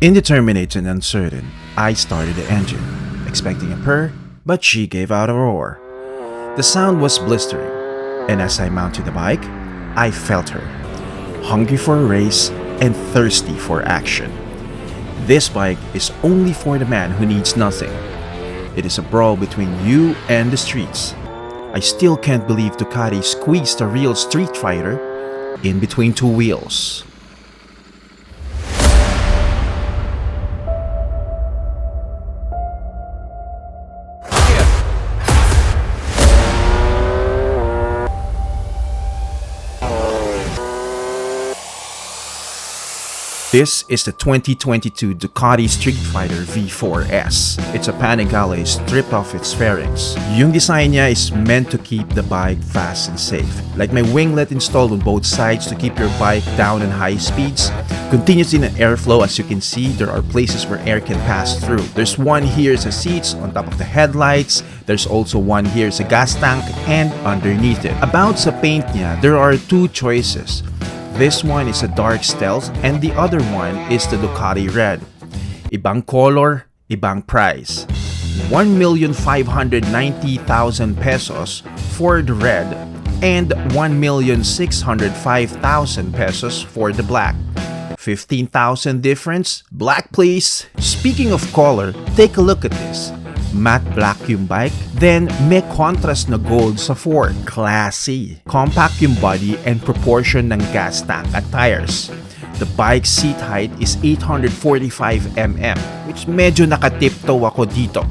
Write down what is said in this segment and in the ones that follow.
Indeterminate and uncertain, I started the engine, expecting a purr, but she gave out a roar. The sound was blistering, and as I mounted the bike, I felt her, hungry for a race and thirsty for action. This bike is only for the man who needs nothing. It is a brawl between you and the streets. I still can't believe Ducati squeezed a real street fighter in between two wheels. This is the 2022 Ducati Streetfighter V4S. It's a Panigale stripped off its fairings. Yung design niya is meant to keep the bike fast and safe. Like my winglet installed on both sides to keep your bike down in high speeds. Continuous in an airflow, as you can see, there are places where air can pass through. There's one here as a seats on top of the headlights. There's also one here as a gas tank and underneath it. About sa paint niya, there are two choices. This one is a dark stealth and the other one is the Ducati Red. Ibang color, ibang price. 1,590,000 pesos for the red and 1,605,000 pesos for the black. 15,000 difference? Black please! Speaking of color, take a look at this. Matte black yung bike, then may contrast na gold sa fork. Classy. Compact yung body and proportion ng gas tank at tires. The bike's seat height is 845mm, which medyo nakatiptoe ako dito.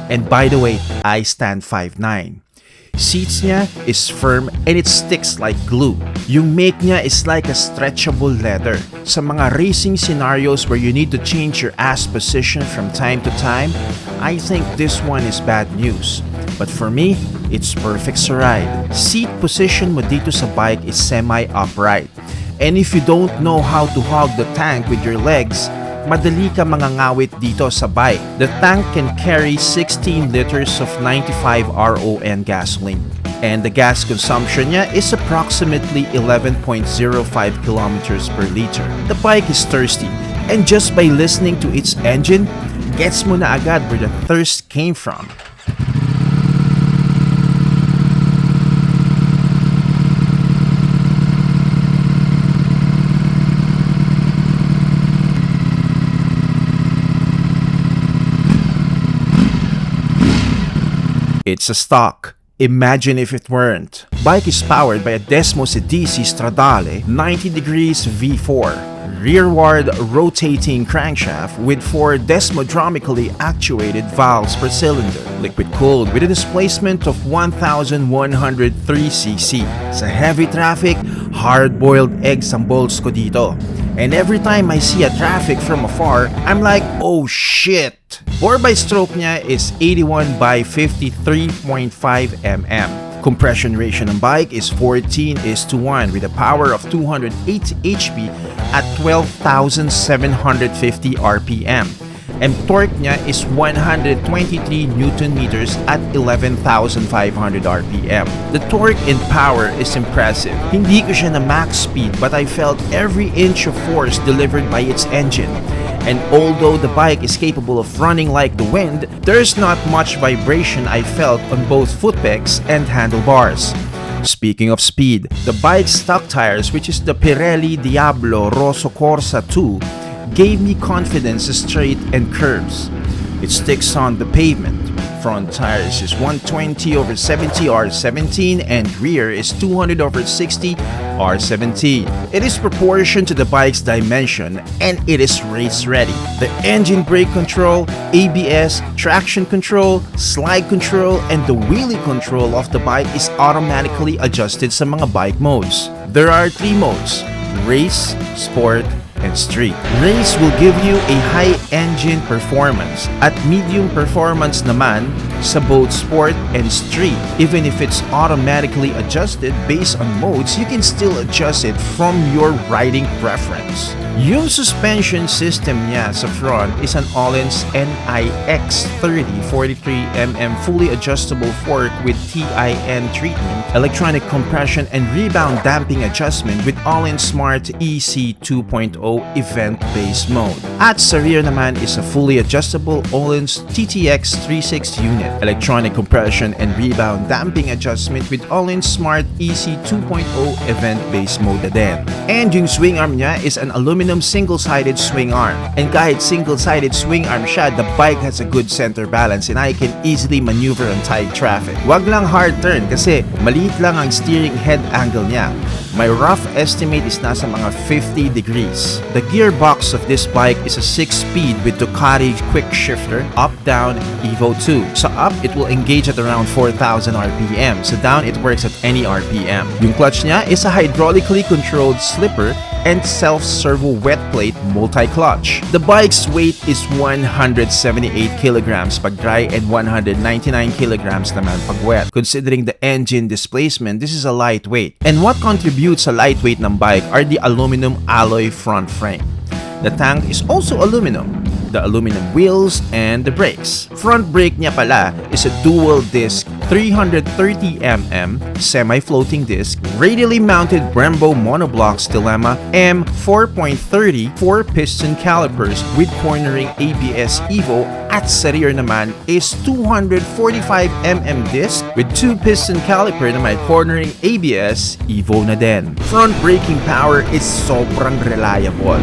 And by the way, I stand 5'9". Seats niya is firm and it sticks like glue. Yung make niya is like a stretchable leather. Sa mga racing scenarios where you need to change your ass position from time to time, I think this one is bad news. But for me, it's perfect sa ride. Seat position mo dito sa bike is semi-upright. And if you don't know how to hog the tank with your legs, madali ka mangangawit dito sa bike. The tank can carry 16 liters of 95 RON gasoline. And the gas consumption niya is approximately 11.05 kilometers per liter. The bike is thirsty, and just by listening to its engine, gets mo na agad where the thirst came from. It's a stock. Imagine if it weren't. Bike is powered by a Desmos DC Stradale 90 degrees V4. Rearward rotating crankshaft with 4 desmodromically actuated valves per cylinder. Liquid cooled with a displacement of 1,103cc. Sa heavy traffic, hard-boiled eggs ang bolts ko dito. And every time I see a traffic from afar, I'm like, oh shit! Bore by stroke niya is 81 by 53.5 mm. Compression ratio ng bike is 14:1 with a power of 208 HP at 12,750 RPM. And torque niya is 123 Newton meters at 11,500 RPM. The torque and power is impressive. Hindi ko siya na max speed but I felt every inch of force delivered by its engine. And although the bike is capable of running like the wind, there's not much vibration I felt on both foot pegs and handlebars. Speaking of speed, the bike's stock tires, which is the Pirelli Diablo Rosso Corsa 2, gave me confidence straight and curves. It sticks on the pavement. Front tires is 120/70 R17 and rear is 200/60 R17. It is proportioned to the bike's dimension and it is race ready. The engine brake control, ABS, traction control, slide control, and the wheelie control of the bike is automatically adjusted sa mga bike modes. There are 3 modes: race, sport, and street. Race will give you a high engine performance. At medium performance naman, sa both sport and street. Even if it's automatically adjusted based on modes, you can still adjust it from your riding preference. Yung suspension system niya sa front is an Öhlins NIX 30 43mm fully adjustable fork with TIN treatment, electronic compression and rebound damping adjustment with Öhlins Smart EC 2.0 event-based mode. At sa rear naman is a fully adjustable Öhlins TTX 36 unit, electronic compression and rebound damping adjustment with Öhlins Smart EC 2.0 event-based mode na din. And yung swing arm niya is an aluminum single-sided swing arm. And kahit single-sided swing arm siya, the bike has a good center balance and I can easily maneuver on tight traffic. Wag lang hard turn kasi maliit lang ang steering head angle niya. My rough estimate is nasa mga 50 degrees. The gearbox of this bike is a 6-speed with Ducati quick shifter, up-down Evo 2. Sa up, it will engage at around 4,000 RPM. Sa down, it works at any RPM. Yung clutch niya is a hydraulically controlled slipper and self-servo wet plate multi-clutch. The bike's weight is 178 kilograms pag dry and 199 kilograms naman pag wet. Considering the engine displacement, this is a lightweight. And what contributes sa lightweight ng bike are the aluminum alloy front frame. The tank is also aluminum, the aluminum wheels, and the brakes. Front brake niya pala is a dual disc 330mm semi-floating disc, radially mounted Brembo monoblocks dilemma M4.30 4-piston calipers with cornering ABS Evo. At sa rear naman is 245mm disc with 2-piston caliper na may cornering ABS Evo na din. Front braking power is sobrang reliable.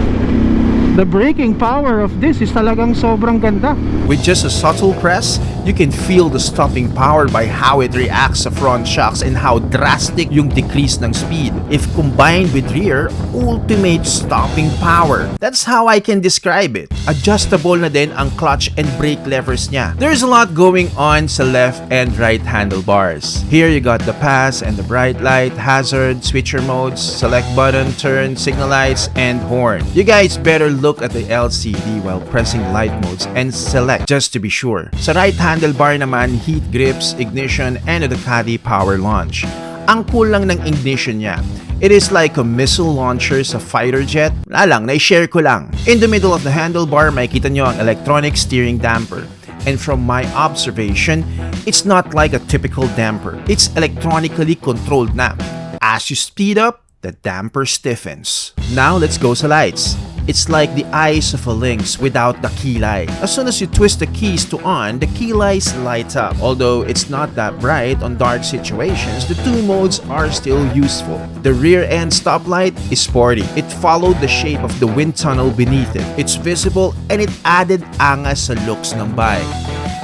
The braking power of this is talagang sobrang ganda. With just a subtle press, you can feel the stopping power by how it reacts sa front shocks and how drastic yung decrease ng speed. If combined with rear, ultimate stopping power. That's how I can describe it. Adjustable na din ang clutch and brake levers niya. There's a lot going on sa left and right handlebars. Here you got the pass and the bright light, hazard, switcher modes, select button, turn, signal lights, and horn. You guys better look at the LCD while pressing light modes and select just to be sure. Sa right handlebar naman, heat grips, ignition, and a Ducati power launch. Ang cool lang ng ignition niya. It is like a missile launcher sa fighter jet. Wala lang, na-share ko lang. In the middle of the handlebar, makikita nyo ang electronic steering damper. And from my observation, it's not like a typical damper. It's electronically controlled na. As you speed up, the damper stiffens. Now let's go sa lights. It's like the eyes of a lynx without the key light. As soon as you twist the keys to on, the key lights light up. Although it's not that bright on dark situations, the two modes are still useful. The rear end stoplight is sporty. It followed the shape of the wind tunnel beneath it. It's visible and it added angas sa looks ng bike.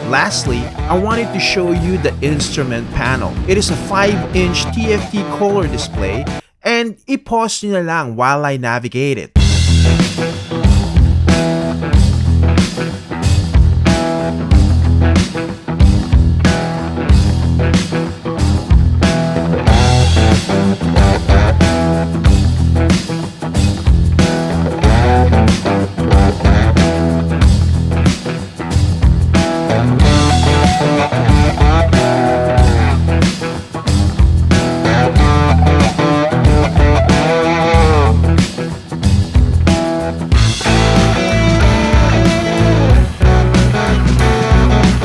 Lastly, I wanted to show you the instrument panel. It is a 5-inch TFT color display and i-pause nyo na lang while I navigate it.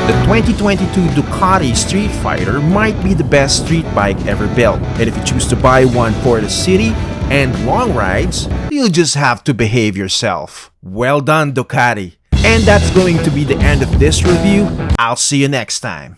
The 2022 Ducati Streetfighter might be the best street bike ever built. And if you choose to buy one for the city and long rides, you'll just have to behave yourself. Well done, Ducati. And that's going to be the end of this review. I'll see you next time.